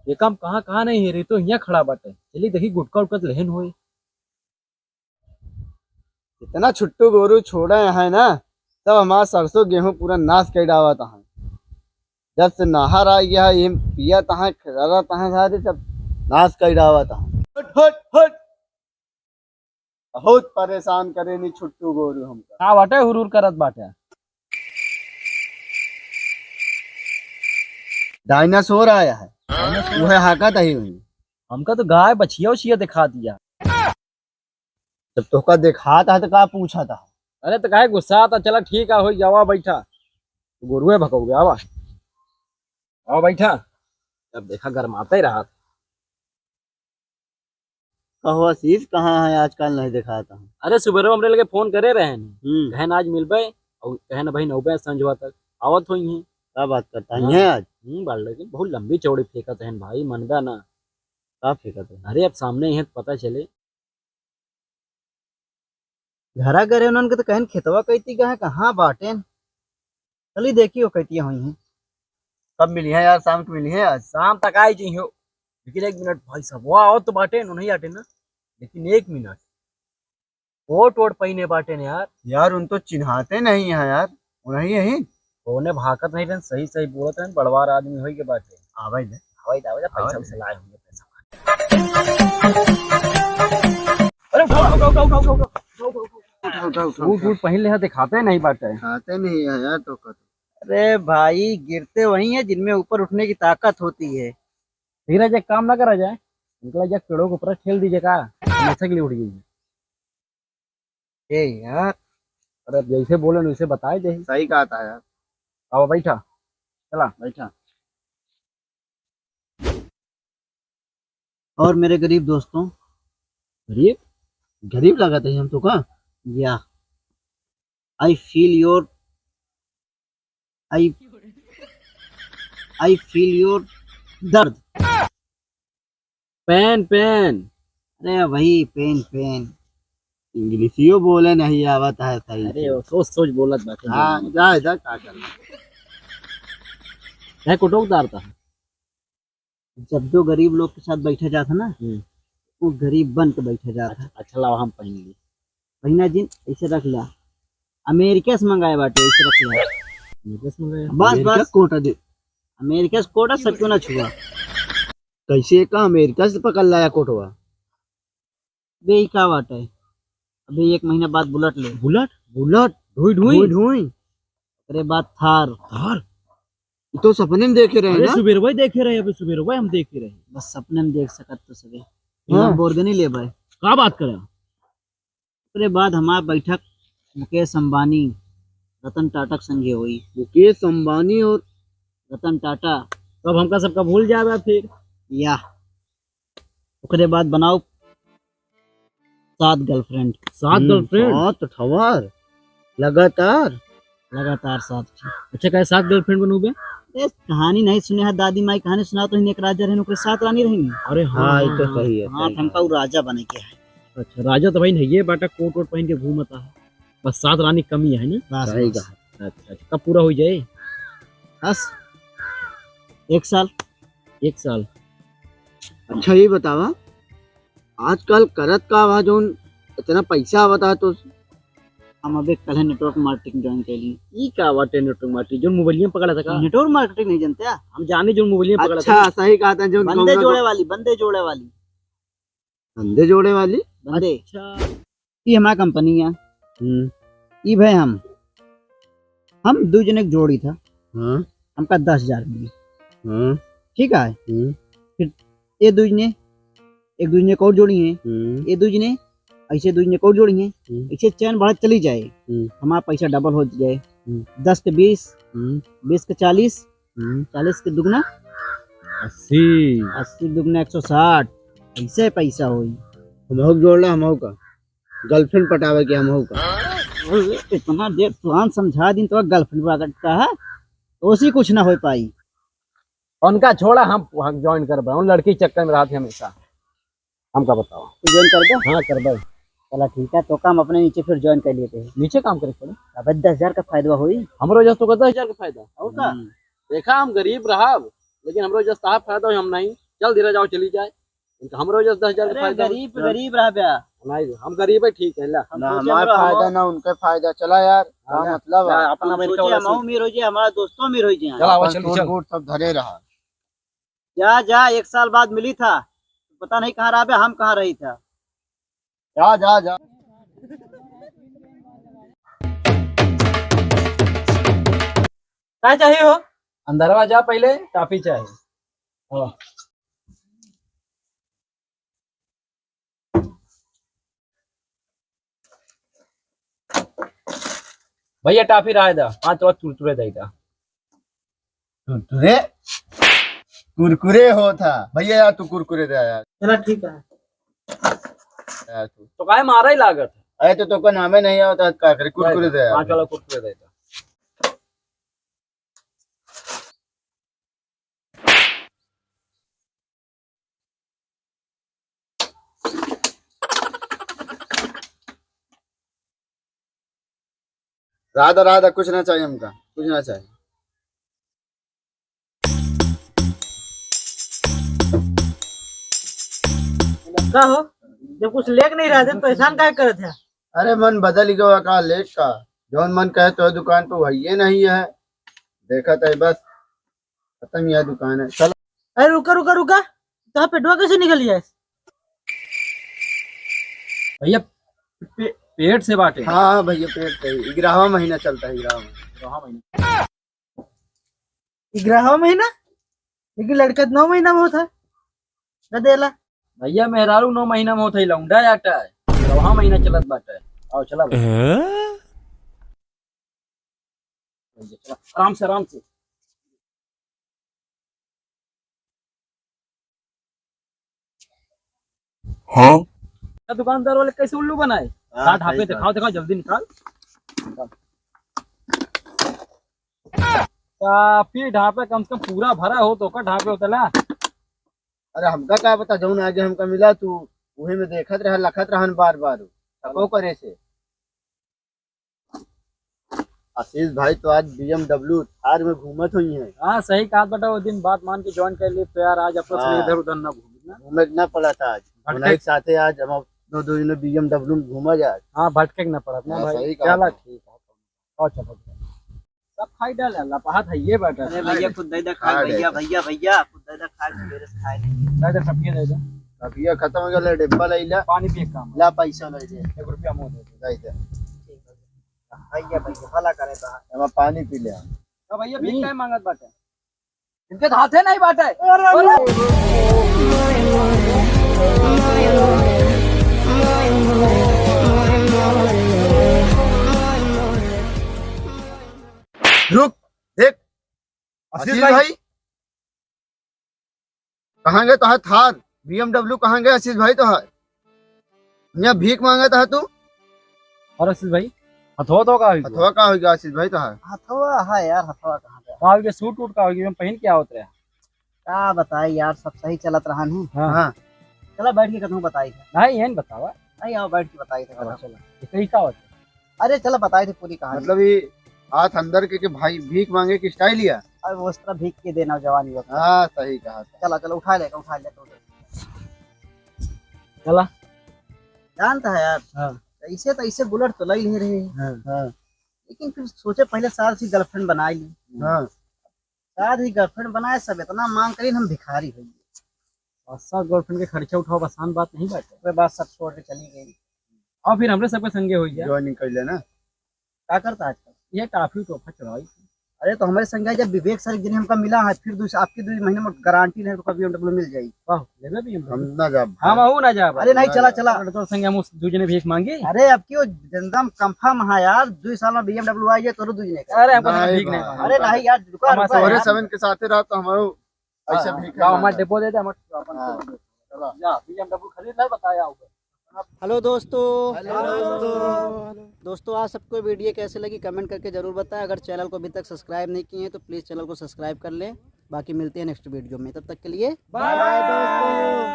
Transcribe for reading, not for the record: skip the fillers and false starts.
ये काम कहाँ कहाँ नहीं है रे, तो यहाँ खड़ा बाटे। चली देखी गुटका उटका लेहन होई। इतना छुट्टू गोरू छोड़ा है ना, तब हमारा सरसों गेहूं पूरा नाश कर डावा था। जब से नहर आ गया ये पिया तहा खरा तहा सारे सब नाश कर डावा था। हट हट हट, बहुत परेशान करे नी छुट्टू गोरू हमका। का बाटे हुरूर करत बाटे। डायनासोर आया है, वह हाकत ही हुई। हमका तो गाय बछिया उछिया दिखा दिया। जब तोका देखा था तो का पूछा था। अरे तो काहे गुस्सा आता। चला ठीक है, हो जावा बैठा। तो गोरुए भगोगे आवा। आओ बैठा। अब देखा गरमाता ही रहा। कहो आशीष कहाँ है, आजकल नहीं देखा था। अरे सुबह हमरे लगे फोन करे रहे हैं, कहन आज मिलबे और कहन भाई 9 बजे संजवा तक आवत हुई है। क्या बात करता है आज? बाल लेकिन बहुत लंबी चौड़ी फेंकत है भाई, मनबा ना। क्या फेंकत है? अरे अब सामने ही है तो पता चले। घरा गरे उन्होंने तो कहन खेतवा कहती गए कहाँ बाटे। चली देखी वो कहती हुई है। कब मिली है यार? शाम को मिली है आज? शाम तक आई चाहिए हो। लेकिन 1 मिनट भाई साहब, वो आओ तो बाटे नहीं आटे ना। लेकिन 1 मिनट कोट वोट पहिने बाटे ने यार। यार उन तो चिन्हाते नहीं है यार, वही यही होने भागत नहीं रहन, सही सही बोलत है। बड़वार आदमी होई के बाटे। आवाज दे हवाई दावा पैसा आवाज से लाए होंगे पैसा। अरे उठाओ उठाओ उठाओ उठाओ उठाओ उठाओ। सूट वूट पहन ले दिखाते नहीं बाटे। खाते नहीं है यार तो कत। अरे भाई गिरते वही है जिनमें ऊपर उठने की ताकत होती है। धीरज एक काम ना करा जाए, निकला जाए पेड़ों के ऊपर ठेल दीजिए का हमेशा के लिए उठ गई। ए यार अरे जैसे बोले वैसे बताए दे। सही कहा था यार। आओ बैठा। चला बैठा। और मेरे गरीब दोस्तों, गरीब गरीब लगा था हम तो का। या I feel your I I feel your दर्द। Pain pain. अरे वही पेन पेन, इंग्लिशियो बोले नहीं आवत है सही। अरे वो सोच सोच बोलत बाटे। हाँ जा इधर क्या करना। है कुटो उतारता है। जब दो गरीब लोग के साथ बैठा जाता ना, वो गरीब बन के बैठा जाता। अच्छा लाओ हम पहन ली। पहिना जिन ऐसे रख ला। अमेरिका से मंगाए बाटे, ऐसे रख ला। बस बस कोटा दे। अमेरिका से कोटा सब क्यों ना छुआ। कैसे का अमेरिका से पकड़ लाया कोटवा? बे का बात है। अभी 1 महीना बाद बुलेट ले। बुलेट बुलेट ढूई ढूई ढूई। अरे बात थार थार। तो सपने में देखे रहे अरे ना। सुबेर भाई देखे रहे, अभी सुबेर भाई हम देखे रहे। बस सपने में देख सकत तो सके। हाँ। बोर्गनी ले भाई। क्या बात करे। उसके बाद हमारा बैठक मुकेश अंबानी रतन टाटा के संगे हुई। मुकेश अंबानी और रतन टाटा। तब हमका सबका भूल जाएगा फिर। या उसके बाद बनाओ 7 गर्लफ्रेंड। 7 गर्लफ्रेंड। 7 ठवार लगातार 7। अच्छा कहे 7 गर्लफ्रेंड बनोगे। कहानी नहीं सुने है, दादी माई कहानी सुना तो एक राजा रहे 7 रानी रही। अरे हाँ ये तो सही है। हाँ हमका वो राजा बने के है। अच्छा राजा तो भाई नहीं है बाटा, कोट वोट पहन के घूमता है। बस 7 रानी कमी है ना। सही कहा। अच्छा कब पूरा हो जाए? बस 1 साल। 1 साल। अच्छा ये बतावा, आजकल करत का आवाज इतना पैसा आवता है तो हम अबे कल नेटवर्क मार्केटिंग ज्वाइन कर ली। ई का बाटे नेटवर्क मार्केटिंग जो मोबाइल में पकड़ा था का? नेटवर्क मार्केटिंग नहीं जानते हम जाने जो मोबाइल में पकड़ा था। अच्छा सही कहा था। जो बंदे जोड़े वाली बंदे जोड़े वाली बंदे। अच्छा ये हमारा कंपनी है। ये भाई हम 2 जने की जोड़ी था। हमका 10,000 मिली। ठीक है। फिर ये 2 जने एक दूसरे को और जोड़ी है। ये 2 जने ऐसे 2 जने को और जोड़ी है। ऐसे चैन बढ़त चली जाए, हमारा पैसा डबल हो जाए। 10 के 20, 20 के 40, 40 के दुगना 80, 80 दुगना 160। ऐसे पैसा होई। हम जोड़ला हम का गर्लफ्रेंड पटावे के हम का। इतना देर तुरंत समझा दिन तो गर्लफ्रेंड पकड़ता है तो उसी कुछ ना हो पाई। उनका छोड़ा हम ज्वाइन कर पाए। उन लड़की चक्कर में रहा थे हमेशा। हमका बताओ ज्वाइन कर दो। हाँ कर दो। चला ठीक है, तो काम अपने नीचे फिर ज्वाइन कर लेते हैं। नीचे काम करे पड़े। अब 10,000 का फायदा हुई। हमरो जस्ट तो 10,000 का फायदा और का। देखा हम गरीब रहा लेकिन हमरो जस्ट फायदा हो हम नहीं। चल धीरे जाओ चली जाए इनका हम रोज 10,000 का अरे फायदा गरीब गरीब रह गया। नहीं हम गरीब है ठीक है ला ना हमारा फायदा ना उनका फायदा। चला यार क्या मतलब है? अपना अमेरिका सोचे वाला हम अमीर हो जाए, हमारा दोस्तों अमीर हो जाए। चल आवा अपन चल सूट चल बूट सब धरे रहा। जा जा, 1 साल बाद मिली था, पता नहीं कहाँ रहा बे, हम कहाँ रही था। जा जा जा। क्या चाहिए हो? अंदरवा जा पहले टॉफी चाहिए हाँ। भैया टॉफी रहा था 5 और कुरकुरे देगा कुरकुरे कुरकुरे हो था भैया यार, तू कुरकुरे दे यार। चला ठीक है। यार तू तो काहे मारा ही लागत अरे तो का नामे नहीं होता, क्या करे? कुरकुरे दे यार। 5 वाला कुरकुरे देगा राधा राधा कुछ ना चाहिए हमका, कुछ ना चाहिए। का हो जब कुछ लेक नहीं रहा थे परेशान काय करत है? अरे मन बदल गया का लेट का, जौन मन कहे तो दुकान पे वही नहीं है। देखा था बस, खत्म यह दुकान है। चल अरे रुका रुका रुका, तो पेटवा कैसे निकल गया? भैया पेट से बाटे हाँ हाँ भैया, पेट पे 11वां महीना चलता है। 11वां महीना। 11वां महीना? लेकिन लड़का 9 महीना में होता है गदेला। भैया मेहरारू 9 महीना में होता ही लौंडा जाता है 9वां महीना चलत बाटे आओ चला आराम से आराम से हाँ दुकानदार वाले कैसे उल्लू बनाए काट हापे दिखाओ दिखाओ जल्दी निकाल काफी ढापे कम से कम पूरा भरा हो तो का ढापे होता ला अरे हमका क्या पता, जौन आगे हमका मिला तू वही में देखत रह लखत रहन बार बार को करे से। आशीष भाई तो आज BMW थार में घूमत हुई है। हाँ सही कहा बेटा वो दिन बात मान के ज्वाइन कर लिए तो यार आज अपना से इधर उधर ना घूमना घूमे ना पड़ा था आज, एक साथे आज हम दो दिन BMW में घूमा जाए। हाँ भटके ना पड़ा ना भाई सही कहा। चला ठीक है और चलो सब खाई डाल अल्लाह पहाड़ है ये बेटा अरे भैया खुद दे दे खा भैया भैया भैया खुद दे दे खा, मेरे से खाए नहीं। दादा सब ये दे दे अब ये खत्म हो गया, डिब्बा ले ला, पानी पिए काम ला पैसा ले दे, 1 रुपया मुंह दे दे दे भैया भैया भला करे बा, हम पानी पी ले। तो भैया भीख काय मांगत बाटे इनके हाथे नहीं बाटे रुक देख आशीष भाई कहाँ गए? तो थार BMW कहाँ गए आशीष भाई? तो यहाँ भीख मांगा था तू? और आशीष भाई हथवा तो का अथवा का हो गया आशीष भाई? तो हथवा है यार, हथवा कहाँ गया? काल के सूट उट का होगी मैं पहन के आवत रहे क्या बताए यार, सब सही चलत रहा नहीं। हां हाँ चला बैठ के कथू बताई थे। नहीं ये बतावा नहीं आओ बैठ के बताई थे चला कथू। चला सही का होता अरे चला बताई थे पूरी कहानी। मतलब ये हाथ अंदर के भाई भीख मांगे की स्टाइल लिया। अब वो उस तरह भीख के देना जवानी वक्त। हाँ सही कहा। चला चला उठा ले तो चला जानता है यार। हां ऐसे तो ऐसे बुलेट तो लई नहीं रहे, हाँ लेकिन फिर सोचे पहले साल से गर्लफ्रेंड बना ली। हाँ शायद ही गर्लफ्रेंड बनाए सब इतना मांग करी हम भिखारी हो गए। और सब गर्लफ्रेंड के खर्चा उठाओ आसान बात नहीं बाटे कोई बात सब छोड़ के चली गई। और फिर हमरे सबके संगे हो गया जो निकल लेना। क्या करता आजकल? ये टॉफी टोफा चढ़ाई अरे तो हमारे संग जब विवेक सर एक दिन हमका मिला है, फिर आपकी 2 महीने में गारंटी नहीं तो कभी BMW मिल जाएगी। वाह लेबे भी हम ना जा हम आहू ना जा अरे नहीं चला चला। तो संगे हम उस दूजने भीख मांगी अरे अब क्यों एकदम कंफर्म है यार, 2 साल में BMW आई है तो 2 ने। अरे हमको नहीं भीख नहीं भाई। मांगी अरे नहीं यार रुका हमारे रुका और यार। सेवन के साथ रहा तो हमारो ऐसा भीख गाँव हमारे डिपो दे दे हम अपन हाँ। चलो जा BMW खरीद ले बताया होगा। हेलो दोस्तों। हेलो दोस्तों आप सबको वीडियो कैसे लगी कमेंट करके जरूर बताएं। अगर चैनल को अभी तक सब्सक्राइब नहीं किए हैं तो प्लीज़ चैनल को सब्सक्राइब कर लें। बाकी मिलते हैं नेक्स्ट वीडियो में, तब तक के लिए बाय दोस्तों।